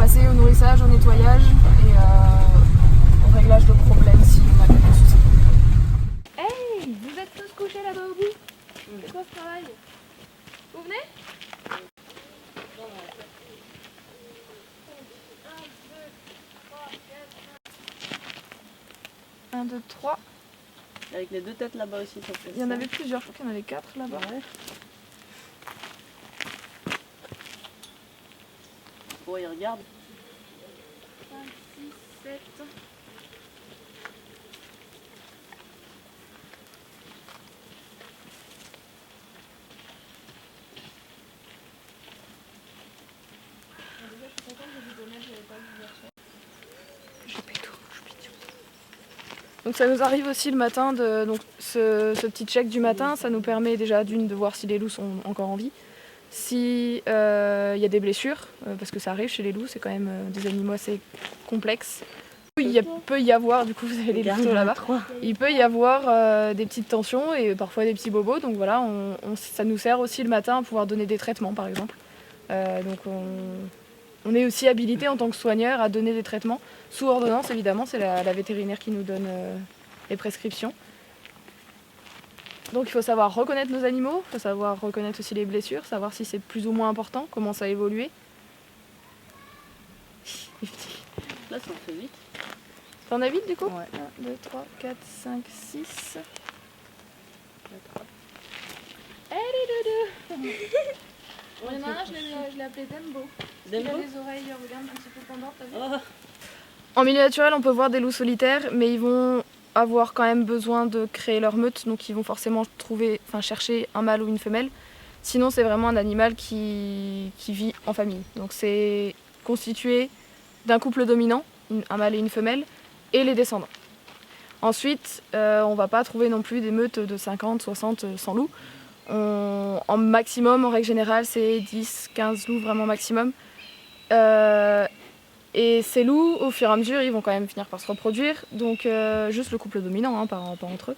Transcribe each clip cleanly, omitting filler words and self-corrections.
passer au nourrissage, au nettoyage et au réglage de problèmes si on a quelques soucis. Hey, vous êtes tous couchés là-bas au bout? C'est quoi ce travail? Vous venez? 1, 2, 3. Avec les deux têtes là-bas aussi. Il y en avait plusieurs, je crois qu'il y en avait 4 là-bas. Ouais. Bon, il regarde. 5, 6, 7. Donc ça nous arrive aussi le matin, donc ce petit check du matin, ça nous permet déjà de voir si les loups sont encore en vie, si y a des blessures, parce que ça arrive chez les loups, c'est quand même des animaux assez complexes. Il peut y avoir, du coup vous avez les loups là-bas, il peut y avoir des petites tensions et parfois des petits bobos, donc voilà, ça nous sert aussi le matin à pouvoir donner des traitements par exemple. Donc on est aussi habilité en tant que soigneur à donner des traitements, sous ordonnance évidemment, c'est la vétérinaire qui nous donne les prescriptions. Donc il faut savoir reconnaître nos animaux, il faut savoir reconnaître aussi les blessures, savoir si c'est plus ou moins important, comment ça a évolué. Là ça en fait 8. T'en as 8 du coup? Ouais. 1, 2, 3, 4, 5, 6. Allez doudou. Il y en a un, je l'ai appelé Dembo. Il a les oreilles, regarde, un petit peu pendantes, t'as vu? Oh. En milieu naturel, on peut voir des loups solitaires, mais ils vont avoir quand même besoin de créer leur meute, donc ils vont forcément chercher un mâle ou une femelle. Sinon, c'est vraiment un animal qui vit en famille. Donc c'est constitué d'un couple dominant, un mâle et une femelle, et les descendants. Ensuite, on va pas trouver non plus des meutes de 50, 60, 100 loups. En maximum, en règle générale, c'est 10, 15 loups vraiment maximum. Et ces loups, au fur et à mesure, ils vont quand même finir par se reproduire. Donc juste le couple dominant, pas entre eux.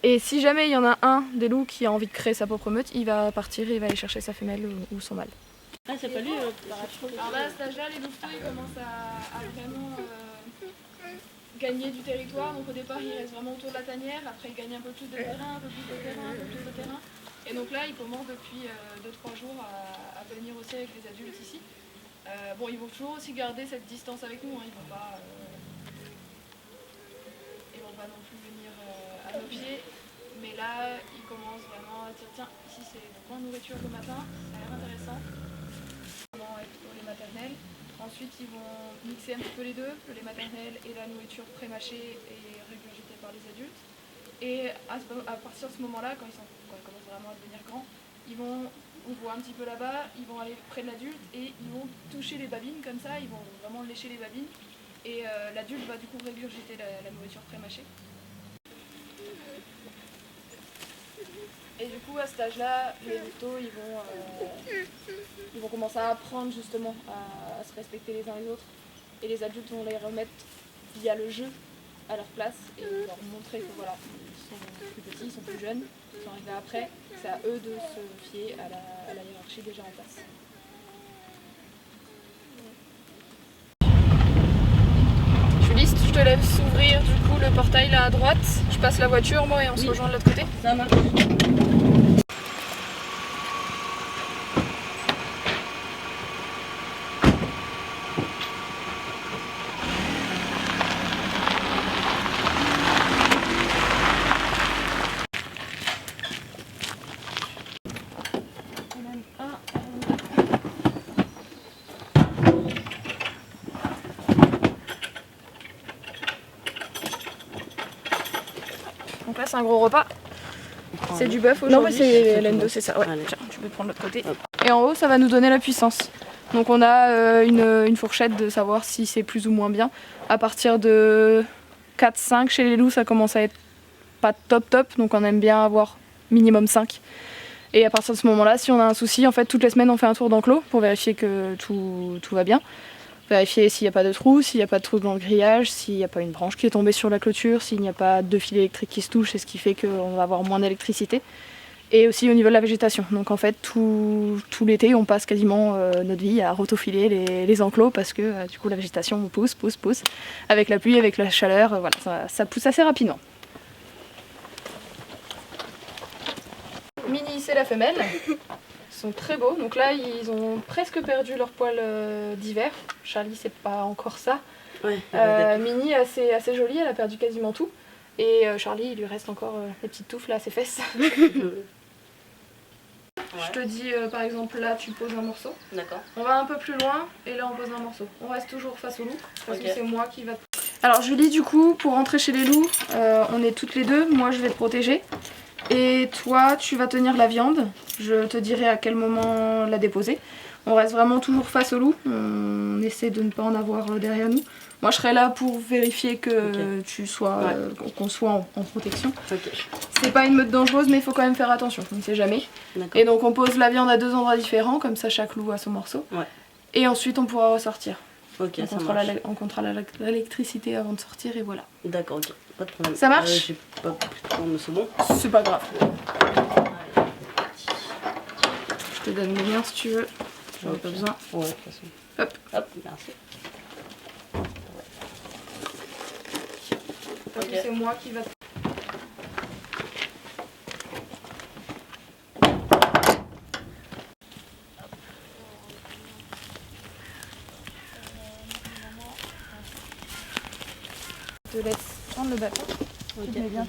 Et si jamais il y en a un des loups qui a envie de créer sa propre meute, il va partir et il va aller chercher sa femelle ou son mâle. Ah, c'est pas lui Alors là, à cet âge-là, les louveteaux, ils commencent à vraiment gagner du territoire. Donc au départ, ils restent vraiment autour de la tanière. Après, ils gagnent un peu plus de terrain, un peu plus de terrain, un peu plus de terrain. Et donc là, ils commencent depuis 2-3 jours à venir aussi avec les adultes ici. Bon, ils vont toujours aussi garder cette distance avec nous. Ils vont pas non plus venir à nos pieds. Mais là, ils commencent vraiment à dire tiens, ici c'est le coin de nourriture le matin, ça a l'air intéressant. Pour les maternelles. Ensuite, ils vont mixer un petit peu les deux, le lait maternel et la nourriture pré-mâchée et régurgitée par les adultes. Et à partir de ce moment-là, quand ils commencent vraiment à devenir grands, on voit un petit peu là-bas, ils vont aller près de l'adulte et ils vont toucher les babines comme ça, ils vont vraiment lécher les babines. Et l'adulte va du coup régurgiter la nourriture pré-mâchée. Et du coup, à cet âge-là, les louveteaux, ils vont commencer à apprendre justement à se respecter les uns les autres. Et les adultes vont les remettre via le jeu à leur place et leur montrer que voilà, ils sont plus petits, ils sont plus jeunes, ils sont arrivés après. C'est à eux de se fier à la hiérarchie déjà en place. Julie, je te laisse ouvrir du coup le portail là à droite. Je passe la voiture moi et on se rejoint de l'autre côté. Ça marche. Donc là c'est un gros repas. C'est du bœuf aujourd'hui. Non mais c'est l'N2, c'est ça. Ouais. Tiens, tu peux prendre l'autre côté. Et en haut ça va nous donner la puissance. Donc on a une fourchette de savoir si c'est plus ou moins bien. À partir de 4-5 chez les loups ça commence à être pas top, donc on aime bien avoir minimum 5. Et à partir de ce moment-là, si on a un souci, en fait toutes les semaines on fait un tour d'enclos pour vérifier que tout va bien. Vérifier s'il n'y a pas de trou, s'il n'y a pas de trou dans le grillage, s'il n'y a pas une branche qui est tombée sur la clôture, s'il n'y a pas 2 fils électriques qui se touchent, c'est ce qui fait qu'on va avoir moins d'électricité. Et aussi au niveau de la végétation. Donc en fait, tout l'été, on passe quasiment notre vie à rotofiler les enclos parce que du coup la végétation pousse. Avec la pluie, avec la chaleur, voilà, ça pousse assez rapidement. Mini, c'est la femelle. Ils sont très beaux. Donc là, ils ont presque perdu leur poil d'hiver. Charlie, c'est pas encore ça. Ouais, Mini, assez jolie, elle a perdu quasiment tout. Et Charlie, il lui reste encore les petites touffes là à ses fesses. Je te dis, par exemple, là, tu poses un morceau. D'accord. On va un peu plus loin et là, on pose un morceau. On reste toujours face au loup parce que Ok. c'est moi qui va... Alors, Julie, du coup, pour rentrer chez les loups, on est toutes les deux. Moi, je vais te protéger. Et toi, tu vas tenir la viande. Je te dirai à quel moment la déposer. On reste vraiment toujours face au loup. On essaie de ne pas en avoir derrière nous. Moi, je serai là pour vérifier que tu sois, qu'on soit en protection. Ok. C'est pas une meute dangereuse, mais il faut quand même faire attention. On ne sait jamais. Et donc, on pose la viande à 2 endroits différents, comme ça, chaque loup a son morceau. Ouais. Et ensuite, on pourra ressortir. Ok, on ça contrôlera marche. on contrôlera l'électricité avant de sortir et voilà. D'accord, ok. Pas de problème. Ça marche J'ai pas plus de temps, mais c'est bon. C'est pas grave. Je te donne les liens si tu veux. J'en ai pas besoin. Ouais, de toute façon. Hop. Hop, merci. Parce que c'est moi qui va... Je te laisse prendre le bâton. Ok. Tu mets bien.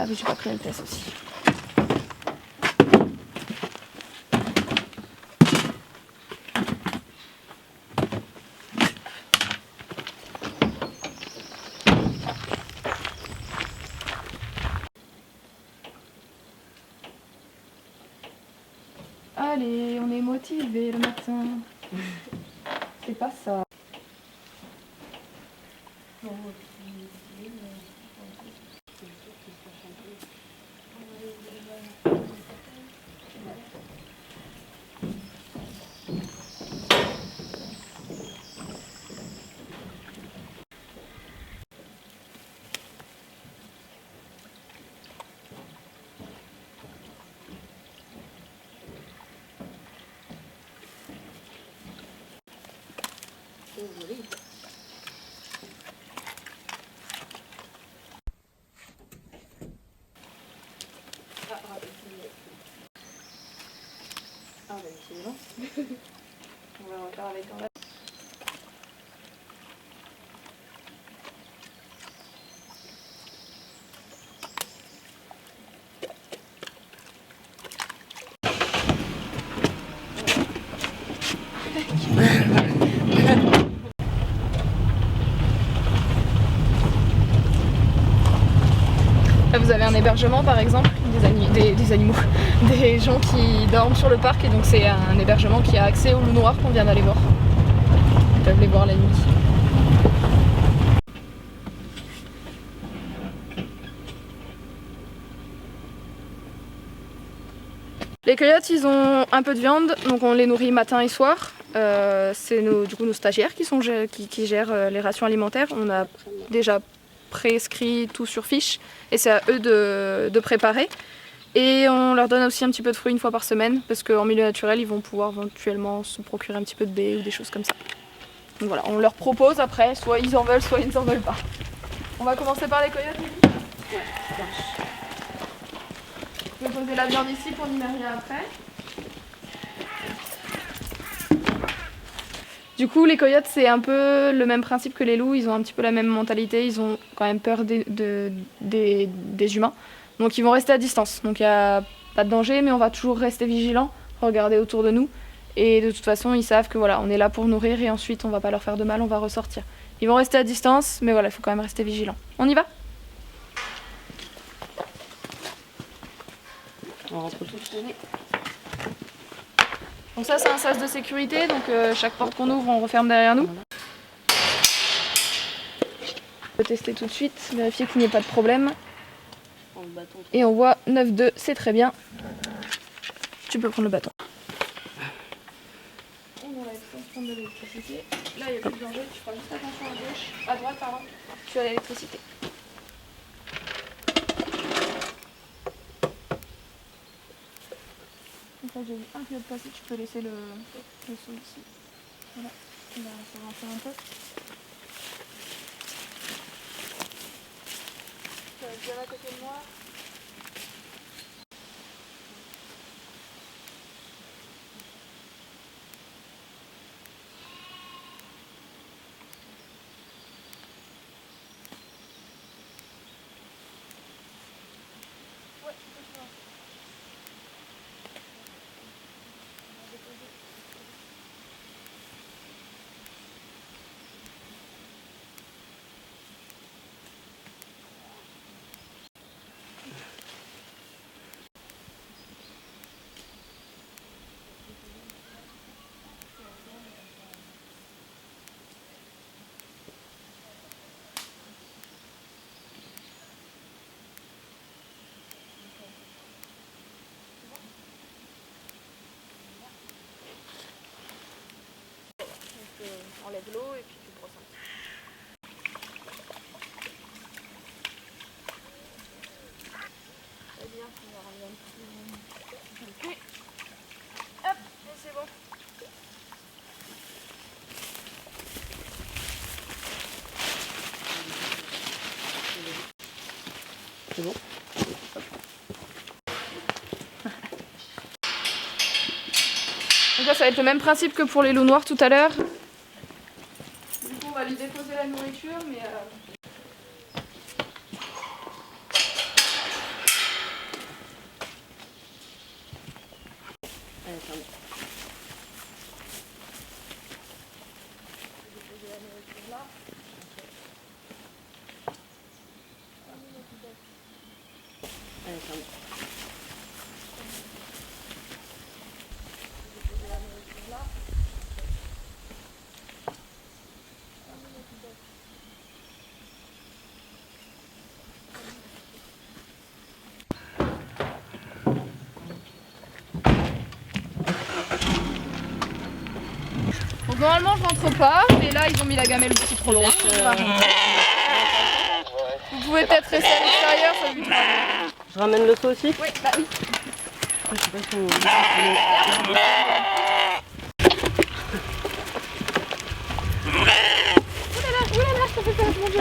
Ah oui, j'ai pas pris le test aussi. Allez, on est motivé le matin. C'est pas ça. Ah, bah, c'est bon. On va encore avec un... Là, vous avez un hébergement par exemple, des animaux, des gens qui dorment sur le parc et donc c'est un hébergement qui a accès aux loups noirs qu'on vient d'aller voir. Ils peuvent les voir la nuit. Les coyotes, ils ont un peu de viande, donc on les nourrit matin et soir. C'est du coup nos stagiaires qui gèrent les rations alimentaires. On a déjà prescrit tout sur fiche et c'est à eux de préparer. Et on leur donne aussi un petit peu de fruits une fois par semaine parce qu'en milieu naturel, ils vont pouvoir éventuellement se procurer un petit peu de baies ou des choses comme ça. Donc voilà, on leur propose après, soit ils en veulent, soit ils ne en veulent pas. On va commencer par les coyotes. Ouais, ça marche. Je vais poser la viande ici pour n'y mettre rien après. Du coup, les coyotes, c'est un peu le même principe que les loups. Ils ont un petit peu la même mentalité. Ils ont quand même peur des humains. Donc, ils vont rester à distance. Donc, il n'y a pas de danger, mais on va toujours rester vigilant, regarder autour de nous. Et de toute façon, ils savent que voilà, on est là pour nourrir et ensuite, on va pas leur faire de mal, on va ressortir. Ils vont rester à distance, mais voilà, il faut quand même rester vigilant. On y va ? On rentre tous. Donc ça, c'est un sas de sécurité. Donc chaque porte qu'on ouvre, on referme derrière nous. On peut tester tout de suite, vérifier qu'il n'y ait pas de problème. Et on voit 9,2, c'est très bien. Tu peux prendre le bâton. On enlève l'extension de l'électricité. Là, il n'y a plus de danger. Tu feras juste attention à gauche, à droite, pardon. Tu as l'électricité. Donc là, j'ai vu un pilote passer. Tu peux laisser le seau ici. Voilà, on va se rentrer un peu. Tu vas bien à côté de moi. Ouais, tu peux faire. Enlève l'eau et puis tu brosses un petit peu. Très bien, on va ramener un petit peu. Ok. Hop, et c'est bon. C'est bon. Donc là, ça va être le même principe que pour les loups noirs tout à l'heure. Du coup, on va lui déposer la nourriture, mais... Allez, c'est bon. Allez, c'est bon. Donc normalement, je rentre pas, mais là, ils ont mis la gamelle beaucoup trop loin. Vous pouvez peut-être rester à l'extérieur, ça lui fera. Je ramène le seau aussi. Oui, bah oui. Je sais pas si on... Oulala, ça fait peur, mon Dieu.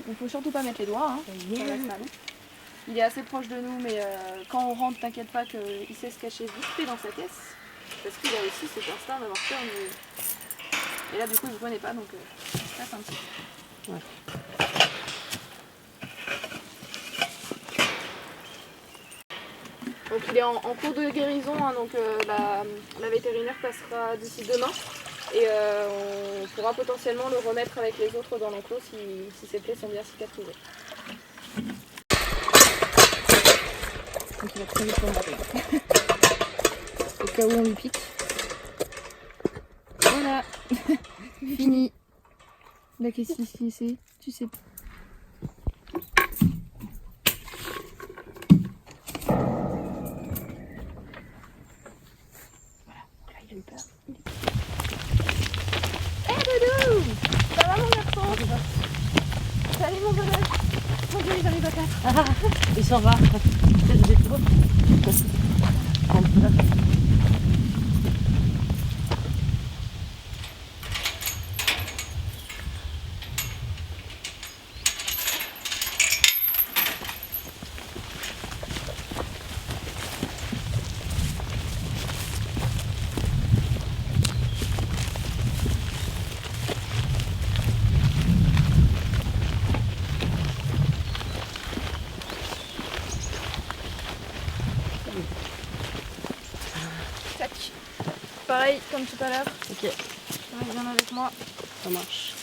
Il faut surtout pas mettre les doigts, hein. Ça reste mal. Il est assez proche de nous, mais quand on rentre, t'inquiète pas qu'il sait se cacher vite fait dans sa caisse. Parce qu'il a aussi cet instinct d'avoir peur. Et là, du coup, il ne vous connaît pas, donc il se passe un petit peu. Ouais. Donc il est en cours de guérison, hein, donc la vétérinaire passera d'ici demain. Et on pourra potentiellement le remettre avec les autres dans l'enclos si ses plaies sont bien cicatrisées. Donc il va très vite tomber. Au cas où on lui pique. Voilà. Fini. Là qu'est-ce que c'est? Tu sais pas. Voilà, donc là il a eu peur. Hé Doudou! Ça va mon garçon? Salut mon bonhomme! Mon Dieu, ils arrivent à 4. Ah, il s'en va. J'ai des tours. Tac. Pareil comme tout à l'heure. Ok, Ouais, viens avec moi. ça marche.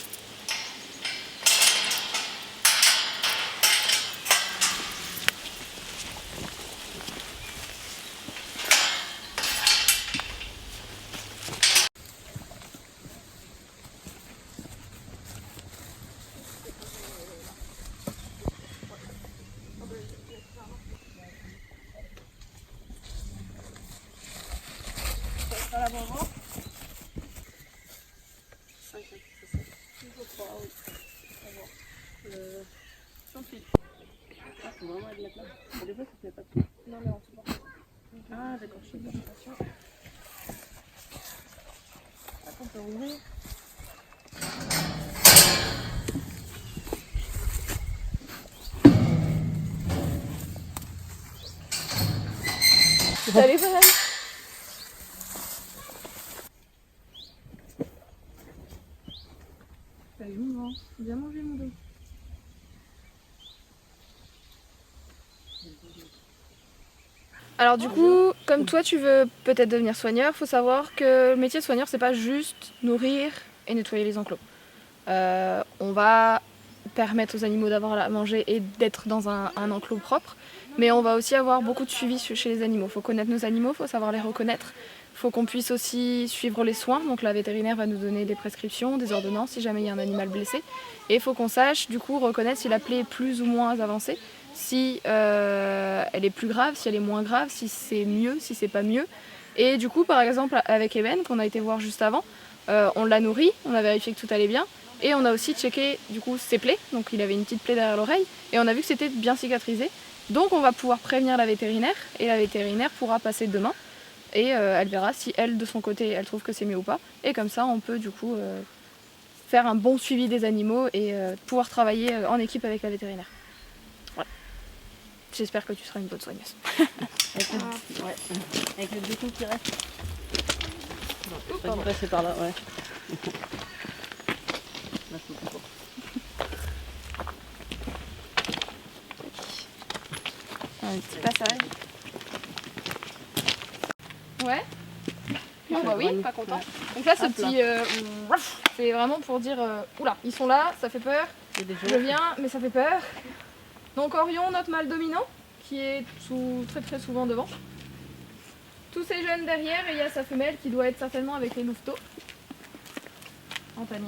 À l'avant-vent. Je crois, oui. On va voir. Sur le fil. Ah, faut vraiment être mettre là. Pour des fois, ça fait pas de tout. Non mais en tout cas. Ah, d'accord, je sais pas. Attention. Hop, on peut ouvrir. Salut Farhan. Salut mon grand. Bien mangé mon dos. Alors du coup, comme toi tu veux peut-être devenir soigneur, faut savoir que le métier de soigneur c'est pas juste nourrir et nettoyer les enclos. On va permettre aux animaux d'avoir à manger et d'être dans un enclos propre, mais on va aussi avoir beaucoup de suivi chez les animaux. Il faut connaître nos animaux, il faut savoir les reconnaître. Il faut qu'on puisse aussi suivre les soins, donc la vétérinaire va nous donner des prescriptions, des ordonnances si jamais il y a un animal blessé. Et il faut qu'on sache du coup reconnaître si la plaie est plus ou moins avancée, si elle est plus grave, si elle est moins grave, si c'est mieux, si c'est pas mieux. Et du coup par exemple avec Eben qu'on a été voir juste avant, on l'a nourri, on a vérifié que tout allait bien. Et on a aussi checké du coup ses plaies, donc il avait une petite plaie derrière l'oreille, et on a vu que c'était bien cicatrisé. Donc on va pouvoir prévenir la vétérinaire, et la vétérinaire pourra passer demain, et elle verra si elle, de son côté, elle trouve que c'est mieux ou pas. Et comme ça, on peut du coup faire un bon suivi des animaux et pouvoir travailler en équipe avec la vétérinaire. Voilà. J'espère que tu seras une bonne soigneuse. Avec le bouton qui reste. Ouh, Pas pardon. dû passer par là, ouais. Là, c'est bon. Un petit passage. Ouais. Oh bah oui, pas content. Donc là, ce Hop là. petit c'est vraiment pour dire oula, ils sont là, ça fait peur. Il y a des Je gens. viens, mais ça fait peur. Donc Orion, notre mâle dominant, qui est très souvent devant. Tous ces jeunes derrière, et il y a sa femelle qui doit être certainement avec les louveteaux. En panier.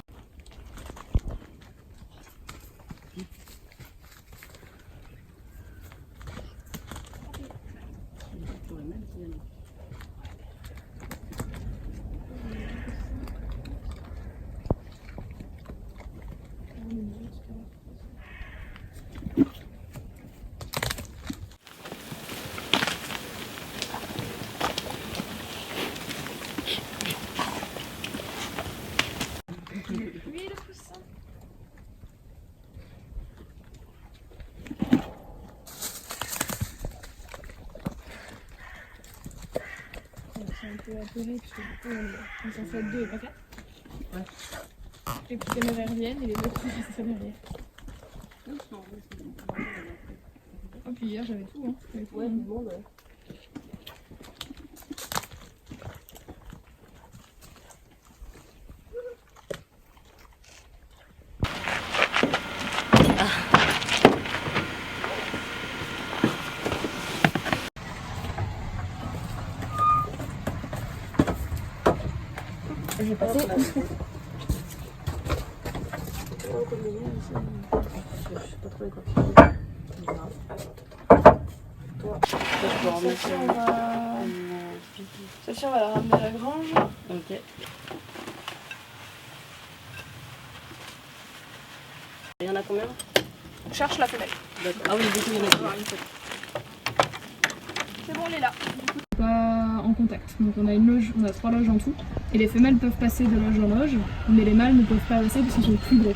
Oui, le poussin. peu apeuré, puisque du coup on est censé être 2 et pas 4. Ouais. Et puis que mes viennent et les autres sont censés derrière. Doucement, doucement. Et puis hier j'avais tout, hein. J'avais tout, Ouais, hein. tout le monde, ouais. Je vais passer. Celle-ci on va la ramener à la grange. Ok. Il y en a combien? On cherche la femelle. D'accord. Ah oui, du coup, il y en a combien? C'est bon, elle est là. Pas en contact. Donc on a une loge, on a 3 loges en tout. Et les femelles peuvent passer de loge en loge, mais les mâles ne peuvent pas passer parce qu'ils sont plus gros.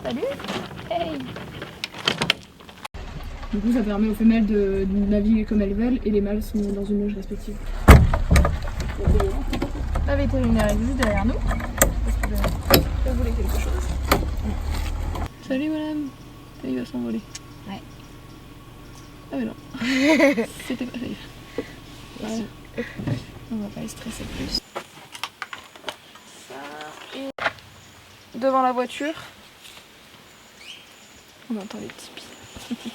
Salut. Hey. Du coup ça permet aux femelles de naviguer comme elles veulent et les mâles sont dans une loge respective. La vétérinaire est juste derrière nous. Parce qu'elle voulait quelque chose. Salut madame. Il va s'envoler. Ouais. Ah mais non. C'était pas safe. Voilà. On va pas les stresser plus. Ça et devant la voiture, on entend les petits pieds.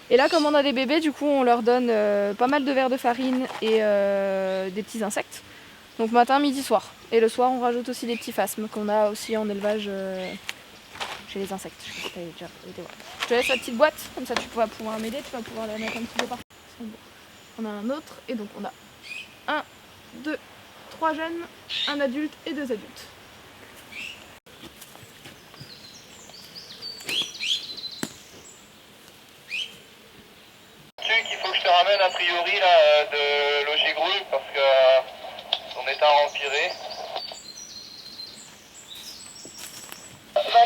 Et là, comme on a des bébés, du coup, on leur donne pas mal de verres de farine et des petits insectes. Donc matin, midi, soir. Et le soir, on rajoute aussi des petits phasmes qu'on a aussi en élevage chez les insectes. Je sais pas si t'avais déjà été voir. Je te laisse la petite boîte, comme ça tu vas pouvoir m'aider, tu vas pouvoir la mettre un petit peu partout. On a un autre, et donc on a 1, 2, 3 jeunes, un adulte et 2 adultes. Il faut que je te ramène a priori là, de Logigru parce que son état a empiré.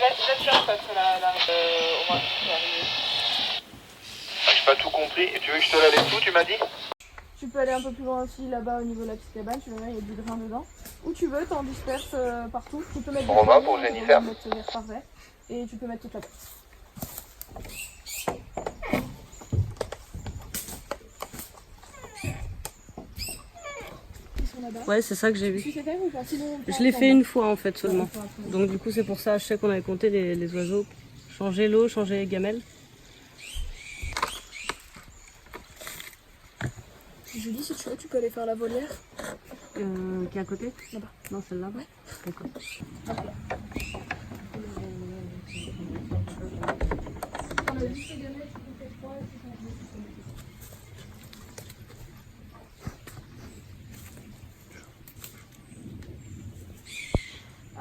Laisse faire parce que là, au moins c'est arrivé. J'ai pas tout compris. Et tu veux que je te la laisse où, tu m'as dit? Tu peux aller un peu plus loin aussi, là-bas au niveau de la petite cabane, tu verras, il y a du grain dedans. Où tu veux, t'en disperses partout. Tu peux mettre des Romain, poignées, pour tu peux Jennifer. mettre verre par verre, et tu peux mettre toute la boîte. Ils sont là-bas. Ouais, c'est ça que j'ai vu. Tu sais faire ou pas? Sinon, on Je l'ai fait une fois en fait seulement. Ouais, Donc du coup c'est pour ça, je sais qu'on avait compté les oiseaux. Changer l'eau, changer les gamelles. Julie, si tu veux, tu peux aller faire la volière. Qui est à côté? Là-bas. Non, celle-là? Ouais. D'accord.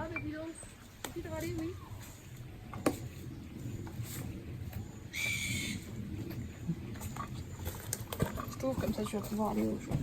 Ah, mais dis donc, suffit de râler, oui. Je t'ouvre, comme ça tu vas pouvoir aller au jour.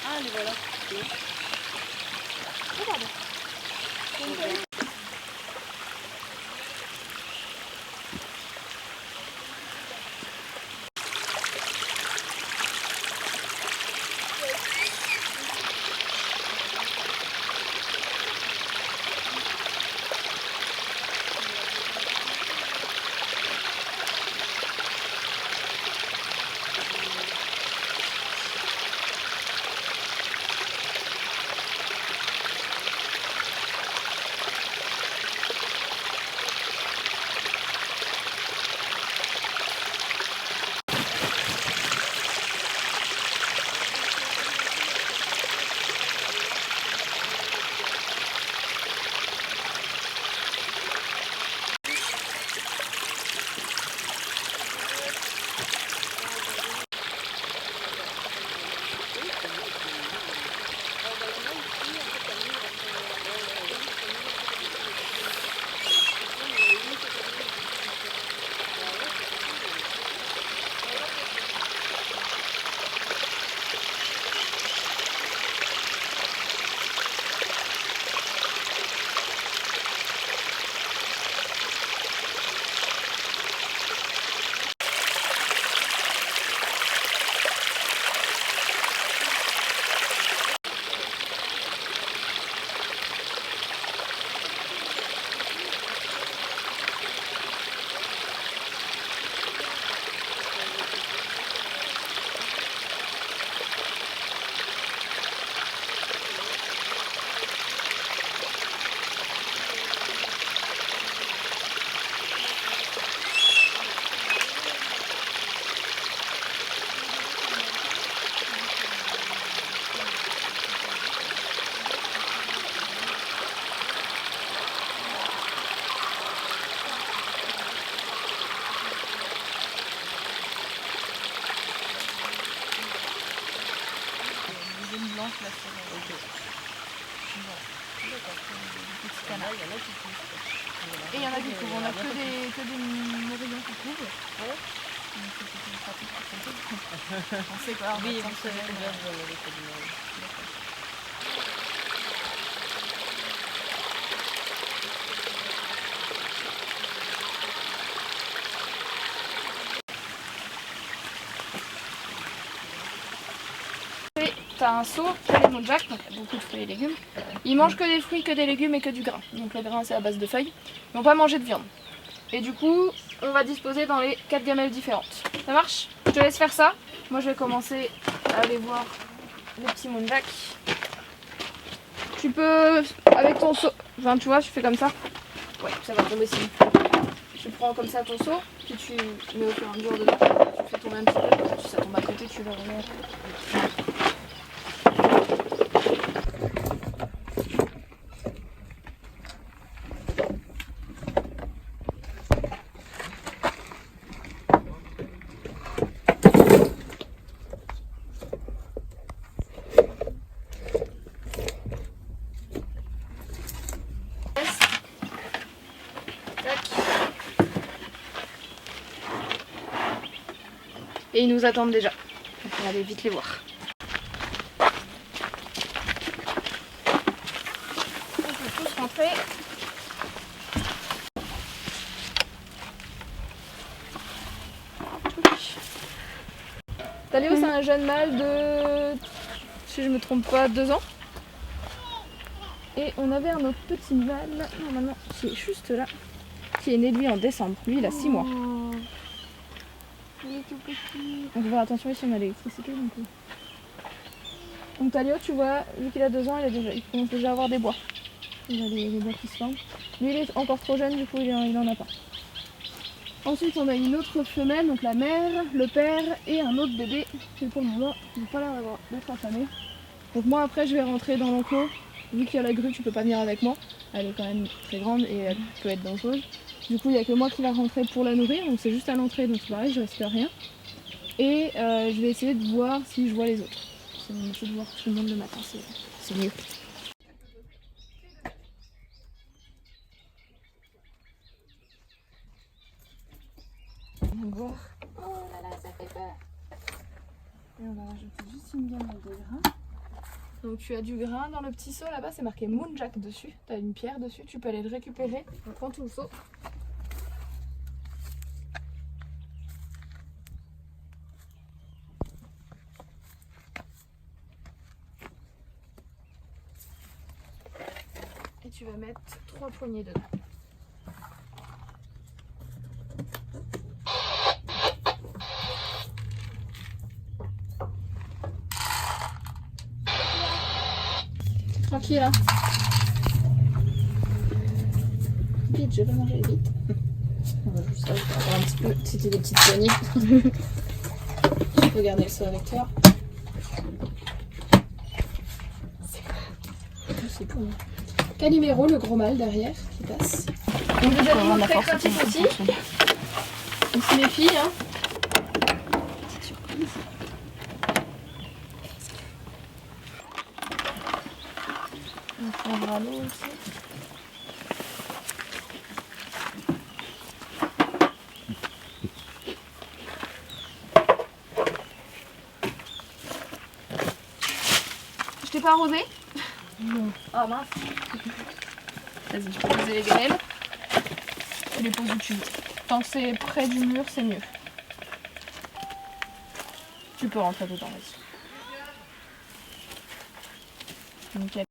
Ah, les voilà. Oh, pardon. en a. Il y en a qui poussent. Et il y en a qui trouvent. On a que des morillons qui trouvent. Ouais. Donc c'est pratique pour santé. On sait quoi. Oui, on vous savez combien vous en avez fait du mal. T'as un seau, t'as les moonjacks, donc il y a beaucoup de fruits et légumes. Ils mangent que des fruits, que des légumes et que du grain. Donc le grain c'est à base de feuilles. Ils vont pas manger de viande. Et du coup, on va disposer dans les 4 gamelles différentes. Ça marche? Je te laisse faire ça. Moi je vais commencer à aller voir les petits moonjacks. Tu peux, avec ton seau, enfin tu vois, je fais comme ça. Ouais, ça va tomber ici. Tu prends comme ça ton seau, puis tu mets au fur et à mesure dedans. Tu fais tomber un petit peu, si ça tombe à côté, tu le remets. Et ils nous attendent déjà. On va aller vite les voir. On peut tous rentrer. Taléo, c'est un jeune mâle de, si je me trompe pas, 2 ans. Et on avait un autre petit mâle, normalement, qui est juste là, qui est né lui en décembre. Lui, il a 6 mois. Il est tout petit. On peut faire attention ici, on a l'électricité. Donc Taléo, tu vois, vu qu'il a 2 ans, il commence déjà à avoir des bois. Il a les bois qui se forment. Lui, il est encore trop jeune, du coup, il en a pas. Ensuite, on a une autre femelle, donc la mère, le père et un autre bébé qui pour le moment n'a pas l'air d'être affamé. Donc moi, après, je vais rentrer dans l'enclos. Vu qu'il y a la grue, tu peux pas venir avec moi. Elle est quand même très grande et elle peut être dangereuse. Du coup, il n'y a que moi qui va rentrer pour la nourrir, donc c'est juste à l'entrée, donc c'est pareil, je risque rien. Et je vais essayer de voir si je vois les autres. C'est mon métier de voir tout le monde le matin, c'est mieux. On va voir. Oh là là, ça fait peur. Et on va rajouter juste une gamelle de grains. Donc tu as du grain dans le petit seau là-bas, c'est marqué Moonjack dessus. Tu as une pierre dessus, tu peux aller le récupérer. On prend tout le seau. Et tu vas mettre 3 poignées dedans. Tranquille hein. Vite, je vais manger vite. On va juste avoir un petit peu, c'était des petites poignées. Tu peux garder le seau avec toi. C'est pour moi. Calimero, le gros mâle derrière qui passe. Donc des animaux très craintifs aussi. Ici les filles hein. Petite surprise. On prendra l'eau aussi. Je t'ai pas arrosé? Non. Ah mince. Vas-y, je peux poser les gamelles. Tu les poses où tu veux. Tant que c'est près du mur, c'est mieux. Tu peux rentrer dedans, vas-y. Nickel.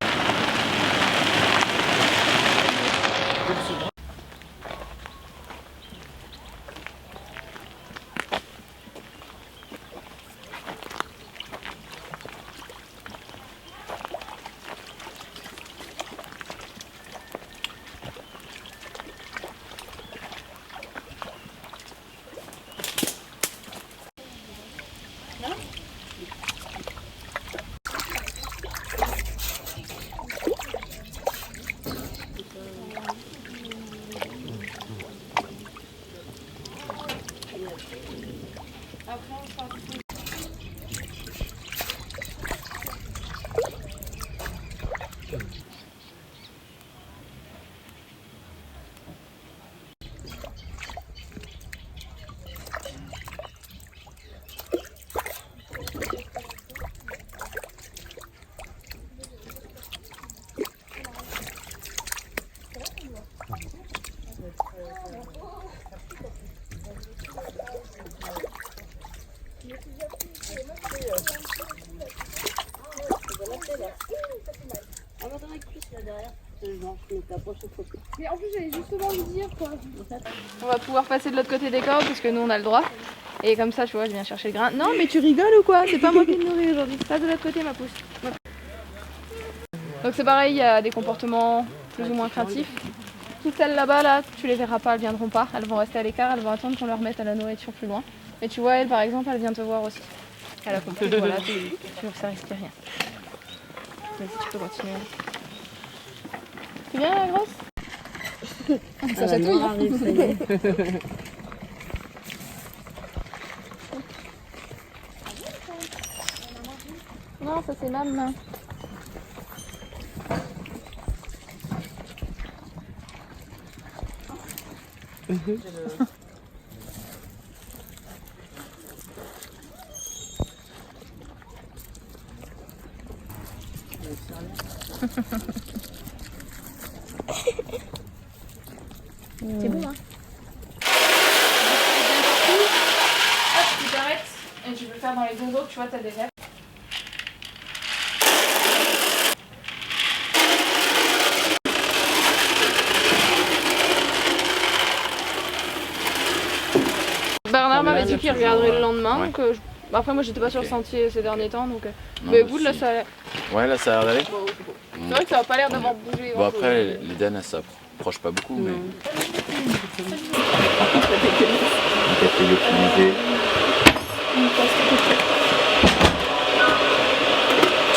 mais t'approches trop peu. Mais en plus, j'allais justement le dire quoi. On va pouvoir passer de l'autre côté des cordes parce que nous on a le droit. Et comme ça, tu vois, je viens chercher le grain. Non, mais tu rigoles ou quoi? C'est pas moi qui le nourris aujourd'hui. Passe de l'autre côté, ma pousse. Donc c'est pareil, il y a des comportements plus ou moins craintifs. Toutes celles là-bas, là, tu les verras pas, elles viendront pas. Elles vont rester à l'écart, elles vont attendre qu'on leur mette à la nourriture plus loin. Et tu vois, elle par exemple, elle vient te voir aussi. Elle a compris, voilà, ça risque rien. Vas-y, tu peux continuer. C'est bien la grosse? Ça chatouille, hein. Arrive, ça y est. Non, ça c'est maman. C'est bon, hein? Hop, tu t'arrêtes et tu peux faire dans les deux autres, tu vois, t'as des verres. Bernard m'avait dit qu'il regarderait le lendemain, Ouais. donc après moi j'étais pas sur le sentier ces derniers temps, donc Non, mais bah, écoute là si. ça a l'air... Ouais, là ça a l'air d'aller. C'est vrai que ça a pas l'air d'avoir bougé. Bon, après, les danes elles s'approchent pas beaucoup, mais.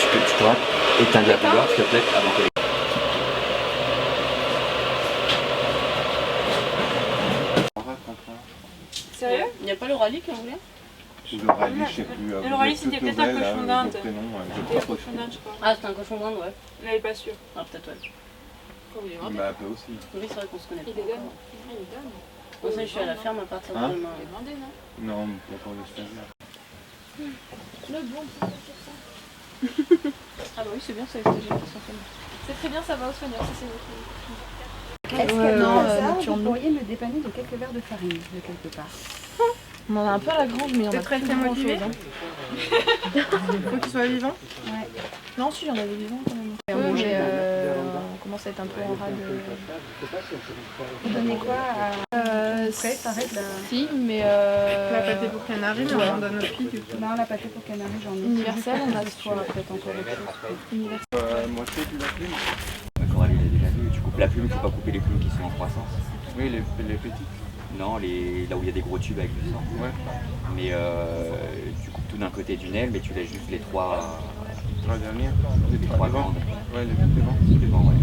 Tu pourras éteindre la bouilloire, s'il te plaît, avant que les... Sérieux? Il n'y a pas l'Oralie qui est anglais? L'Oralie, je sais plus. L'Oralie, c'était peut-être un cochon d'Inde. Je crois Cochon d'Inde, je crois. Ah, c'était un cochon d'Inde, ouais. Elle est pas sûre. Ah, peut-être, ouais. Bah, peu aussi. Oui, c'est vrai qu'on se connaît pas. Il les donne. Moi, ça, je suis à la ferme à partir de Hein demain. Demandez, non? Non, pas pour les stagiaires. Ah bah oui c'est bien ça, les stagiaires qui sont faits. C'est très bien, ça va au soigneur, ça c'est votre... Est-ce Ouais, que non, par hasard, nocturne. vous pourriez me dépanner de quelques verres de farine de quelque part? On en a un peu à la grange, mais on a T'es très plus grand motivé chose. Faut qu'il soit vivant. Non, si, j'en avais vivant quand même. Ouais, Mais mais on commence à être un peu en rade. Vous donnez quoi à... Après, t'arrêtes la... Si, mais La pâté pour canari, mais on en donne aux filles du coup. Non, la pâté pour canari, j'en ai. universel, on a soit peut-être encore autre chose. Universel. Moitié du la plume. Coralie, il a déjà vu. Tu coupes la plume, il faut pas couper les plumes qui sont en croissance. Oui, les petites. Non, là où il y a des gros tubes avec du sang. Ouais. Mais tu coupes tout d'un côté d'une aile, mais tu laisses juste les trois La dernière. grandes. Ouais, les plus devant. Devant, ouais.